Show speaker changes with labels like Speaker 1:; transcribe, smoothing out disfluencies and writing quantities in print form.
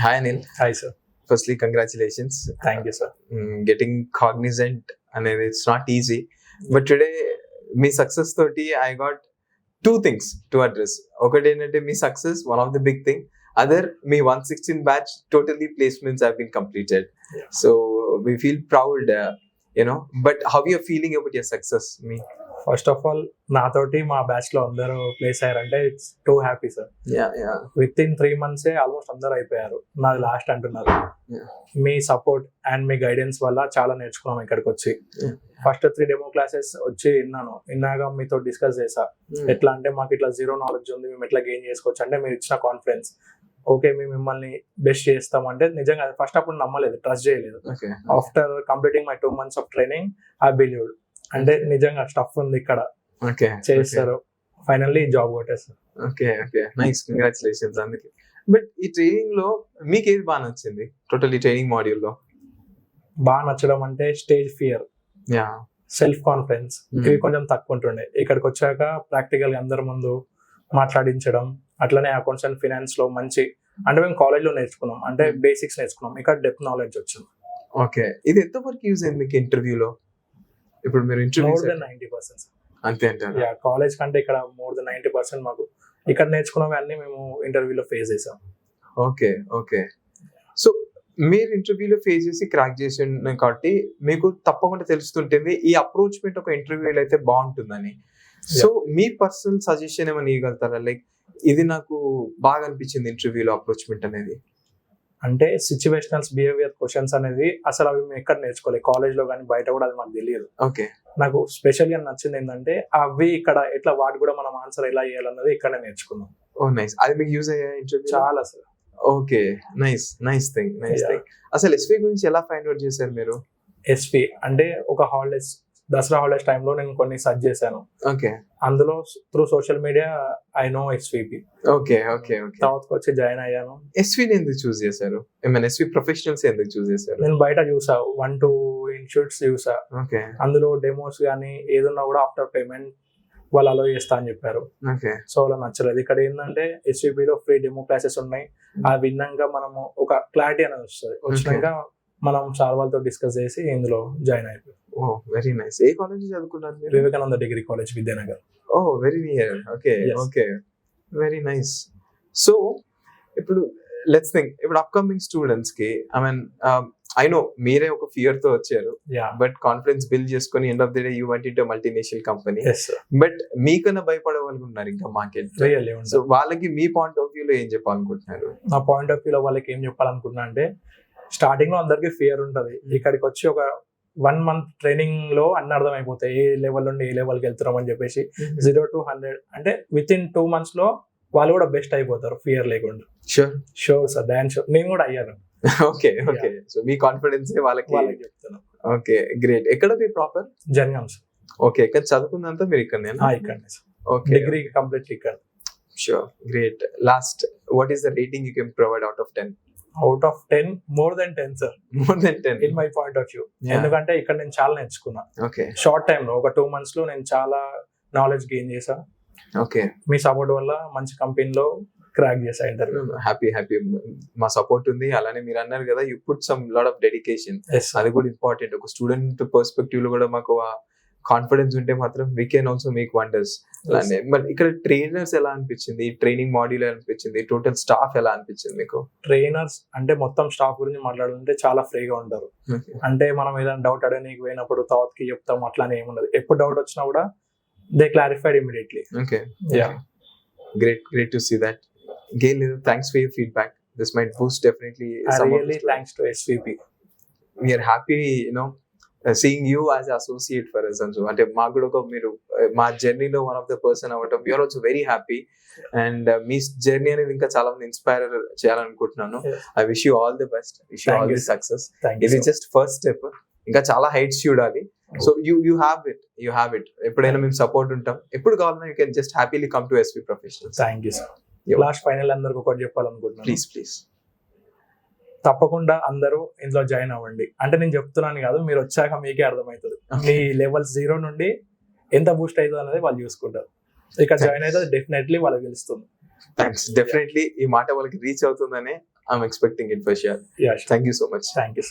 Speaker 1: Hi Anil.
Speaker 2: Hi, sir.
Speaker 1: Firstly, congratulations.
Speaker 2: Thank you, sir.
Speaker 1: Getting cognizant and it's not easy. But today, me success 30, I got two things to address. ఒకటి ఏంటంటే మీ success, one of the big thing. Other, me 116 batch, totally placements have been completed.
Speaker 2: Yeah.
Speaker 1: So we feel proud, But how you are feeling about your success, me?
Speaker 2: First of all నాతోటి మా batch లో అందరూ place అయ్యారంటే it's two happy sir.
Speaker 1: Yeah.
Speaker 2: With in 3 months almost అందరూ అయిపోయారు. నాది last అంటున్నారు.
Speaker 1: Yeah.
Speaker 2: Me support and me guidance వల్ల చాలా నేర్చుకున్నాం ఇక్కడికి వచ్చి.
Speaker 1: Yeah.
Speaker 2: ఫస్ట్ 3 డెమో క్లాసెస్ వచ్చి విన్నాక మీతో డిస్కస్ చేసా. ఎట్లా అంటే మాకు ఇట్లా జీరో నాలెడ్జ్ ఉంది, మేము ఎట్లా గెయిన్ చేసుకోవచ్చు అంటే మీరు ఇచ్చిన కాన్ఫిడెన్స్. ఓకే మేము మిమ్మల్ని బెస్ట్ చేస్తాం అంటే నిజంగా ఫస్ట్ అప్పుడు నమ్మలేదు, ట్రస్ట్ చేయలేదు.
Speaker 1: Okay.
Speaker 2: After completing my 2 months of training I believed అంటే నిజంగా స్టఫ్ ఉంది ఇక్కడ,
Speaker 1: Okay.
Speaker 2: చేస్తారు. ఫైనల్లీ జాబ్ కొట్టేస్తారు.
Speaker 1: ఓకే నైస్, కంగ్రాచులేషన్స్ అందుకే. బట్ ఈ ట్రైనింగ్ లో మీకు ఏది బాగా నచ్చింది టోటల్ ఈ ట్రైనింగ్ మాడ్యూల్ లో?
Speaker 2: బాగా నచ్చడం అంటే stage fear,
Speaker 1: yeah
Speaker 2: self confidence ఇవి కొంచెం తక్కువ ఉంటుండే. ఇక్కడికి వచ్చాక ప్రాక్టికల్ గా అందరి ముందు మాట్లాడించడం, అట్లనే అకౌంట్స్ అండ్ ఫినాన్స్ లో మంచి అంటే మేము కాలేజ్ లో నేర్చుకున్నాం, అంటే బేసిక్స్ నేర్చుకున్నాం. ఇక్కడ డెప్త్ నాలెడ్జ్ వచ్చింది.
Speaker 1: ఓకే, ఇది ఎంతవరకు యూజ్ అయింది మీకు ఇంటర్వ్యూలో? ఇప్పుడు మీరు ఇంటర్వ్యూ
Speaker 2: మోర్ దెన్ 90%.
Speaker 1: అంతే అంటారా?
Speaker 2: కాలేజ్ కంటే ఇక్కడ మోర్ దెన్ 90% మాకు ఇక్కడ నేర్చుకున్నవి అన్ని మేము ఇంటర్వ్యూలో ఫేస్ చేసాం.
Speaker 1: ఓకే సో మీరు ఇంటర్వ్యూలో ఫేస్ చేసి క్రాక్ చేసి కాబట్టి మీకు తప్పకుండా తెలుస్తుంటుంది ఈ అప్రోచ్మెంట్ ఒక ఇంటర్వ్యూలో అయితే బాగుంటుందని. సో మీ పర్సనల్ సజెషన్ ఏమైనా ఇవ్వగలుగుతారా? లైక్ ఇది నాకు బాగా అనిపించింది ఇంటర్వ్యూలో అప్రోచ్మెంట్ అనేది.
Speaker 2: అంటే సిచ్యువేషనల్స్ బిహేవియర్ క్వశ్చన్స్ అనేది అసలు అవి మేము ఎక్కడ నేర్చుకోలేదు, కాలేజ్ లో కానీ బయట కూడా అది మాకు తెలియదు.
Speaker 1: ఓకే,
Speaker 2: నాకు స్పెషల్ గా నచ్చింది ఏంటంటే అవి ఇక్కడ ఎట్లా వాటి కూడా మనం ఆన్సర్ ఎలా చేయాలన్నది ఇక్కడ నేర్చుకున్నాం.
Speaker 1: ఓ నైస్, అది మీకు యూజ్ అయ్యా ఇంటర్వ్యూ?
Speaker 2: చాలా సార్.
Speaker 1: Okay nice thing. అసలు ఎస్వి గురించి ఎలా ఫైండ్ అవుట్ చేశారు మీరు?
Speaker 2: ఎస్వి అంటే ఒక హాలిడేస్, దసరా హాలిడేస్ టైంలో నేను కొన్ని సర్చ్ చేశాను.
Speaker 1: ఓకే,
Speaker 2: అందులో through social media I know SVP.
Speaker 1: Okay
Speaker 2: తర్వాత వచ్చి జాయిన్ అయ్యాను.
Speaker 1: ఎస్వి ఎందుకు చూస్ చేశారు? ఏమైనా ఎస్వి ప్రొఫెషనల్స్ ఎందుకు చూస్ చేశారు?
Speaker 2: నేను బయట చూసా, 1-2 ఇన్స్టిట్యూట్స్ చూసా.
Speaker 1: ఓకే,
Speaker 2: అందులో డెమోస్ కానీ ఏదన్నా కూడా ఆఫ్టర్ పేమెంట్ వాళ్ళు అలో చేస్తా అని చెప్పారు.
Speaker 1: ఓకే,
Speaker 2: సో అలా నచ్చలేదు. ఇక్కడ ఏంటంటే ఎస్విపిలో ఫ్రీ డెమో క్లాసెస్ ఉన్నాయి. అది విన్నాక మనము ఒక క్లారిటీ అనేది వస్తుంది. వచ్చినాక మనం సార్ వాళ్ళతో డిస్కస్ చేసి ఇందులో జాయిన్ అయిపోయాం.
Speaker 1: Oh very nice. ఏ కాలేజ్ చదువుకున్నారు మీరు?
Speaker 2: Vivekananda degree college, Vidyanagar.
Speaker 1: Oh very near. Okay very nice. So ఇప్పుడు లెట్స్ థింక్, ఇప్పుడు అప్కమింగ్ స్టూడెంట్స్ కి ఐ నో మీరే ఒక ఫియర్ తో వచ్చారు, బట్ కాన్ఫిడెన్స్ బిల్డ్ చేసుకుని end of the day you went into multinational company. But మీకన్నా భయపడే వాళ్ళు ఉన్నారు ఇంకా మార్కెట్. సో వాళ్ళకి మీ పాయింట్ ఆఫ్ వ్యూ లో ఏం చెప్పాలనుకుంటున్నారు?
Speaker 2: నా పాయింట్ ఆఫ్ వ్యూ లో వాళ్ళకి ఏం చెప్పాలనుకుంటున్నా అంటే స్టార్టింగ్ లో అందరికి ఫియర్ ఉంటది. ఇక్కడికి వచ్చి ఒక 1 month ట్రైనింగ్ లో అన్ని అర్థం అయిపోతాయి, ఏ లెవెల్ నుండి ఏ లెవెల్కి వెళ్తున్నాం అని చెప్పేసి. 0 to 100 అంటే విత్ ఇన్ 2 months లో వాళ్ళు కూడా బెస్ట్ అయిపోతారు ఫియర్ లేకుండా. Sure sir, done sure. నేను కూడా అయ్యాను.
Speaker 1: ఓకే సో మీ కాన్ఫిడెన్స్ వాళ్ళకి
Speaker 2: చెప్తాను.
Speaker 1: Okay great. ఎక్కడ మీ ప్రాపర్?
Speaker 2: జనగాం సార్.
Speaker 1: ఓకే, ఇక్కడ చదువుకుందంతా మీరు ఇక్కడ?
Speaker 2: ఇక్కడనే సార్.
Speaker 1: ఓకే,
Speaker 2: డిగ్రీ కంప్లీట్ ఇక్కడ.
Speaker 1: Sure, great. Last, what is the rating you can provide out of 10?
Speaker 2: Out of 10 more than 10 sir.
Speaker 1: More than 10
Speaker 2: in my point of view. ఎందుకంటే ఇక్కడ నేను చాలా నేర్చుకున్నా.
Speaker 1: ఓకే,
Speaker 2: షార్ట్ టైమ్ లో ఒక 2 months లో నేను చాలా నాలెడ్జ్ గెయిన్ చేసా.
Speaker 1: ఓకే,
Speaker 2: మీ సపోర్ట్ వల్ల మంచి కంపెనీలో క్రాక్ చేసా ఇంటర్వ్యూ.
Speaker 1: హ్యాపీ మా సపోర్ట్ ఉంది. అలానే మీరు అన్నారు కదా, you put some lot of dedication. అది కూడా ఇంపార్టెంట్. ఒక స్టూడెంట్ పర్స్పెక్టివ్ లో కూడా మాకు కాన్ఫిడెన్స్ ఉంటే మాత్రం we can also make wonders. అలానే మరి ఇక్కడ ట్రైనర్స్ ఎలా అనిపించింది, ట్రైనింగ్ మాడ్యూల్ అనిపించింది, టోటల్ స్టాఫ్ ఎలా అనిపించింది మీకు?
Speaker 2: ట్రైనర్స్ అంటే మొత్తం స్టాఫ్ గురించి మాట్లాడాలంటే చాలా ఫ్రీగా ఉంటారు. అంటే మనం ఏదైనా డౌట్ అడగడానికి పోయినప్పుడు తర్వాతకి చెప్తాం, అట్లానే ఏముండదు. ఎప్పుడు డౌట్ వచ్చినా కూడా they clarified immediately.
Speaker 1: Okay, great to see that. Gail, thanks for your feedback. This might boost definitely some of the
Speaker 2: thanks to SVP.
Speaker 1: We are happy, seeing you as an associate for us. And so, ante maaku kuda meeru ma journey lo one of the person avatam, we are also very happy. And me journey అనేది ఇంకా చాలా మంది inspire చేయాలనుకుంటున్నాను. I wish you all the best. Wish you all the success. It is just first step. ఇంకా చాలా heights చూడాలి. So you have it. ఎప్పుడైనా మేము సపోర్ట్ ఉంటాం. ఎప్పుడు కావాలన్నా you can just happily come to SV professionals.
Speaker 2: Thank you sir. Last final అందరికి ఒకటి చెప్పాలనుకుంటున్నాను.
Speaker 1: ప్లీజ్
Speaker 2: తప్పకుండా అందరూ ఇందులో జాయిన్ అవ్వండి. అంటే నేను చెప్తున్నాను కాదు, మీరు వచ్చాక మీకే అర్థమవుతుంది మీ లెవెల్ 0 నుండి ఎంత బూస్ట్ అవుతుంది అనేది వాళ్ళు చూసుకుంటారు. ఇక్కడ జాయిన్ అయితే డెఫినెట్లీ వాళ్ళకి తెలుస్తుంది.
Speaker 1: థ్యాంక్స్. డెఫినెట్లీ ఈ మాట వాళ్ళకి రీచ్ అవుతుందనే I'm expecting it for sure.
Speaker 2: Yeah
Speaker 1: thank you so much.
Speaker 2: Thank you.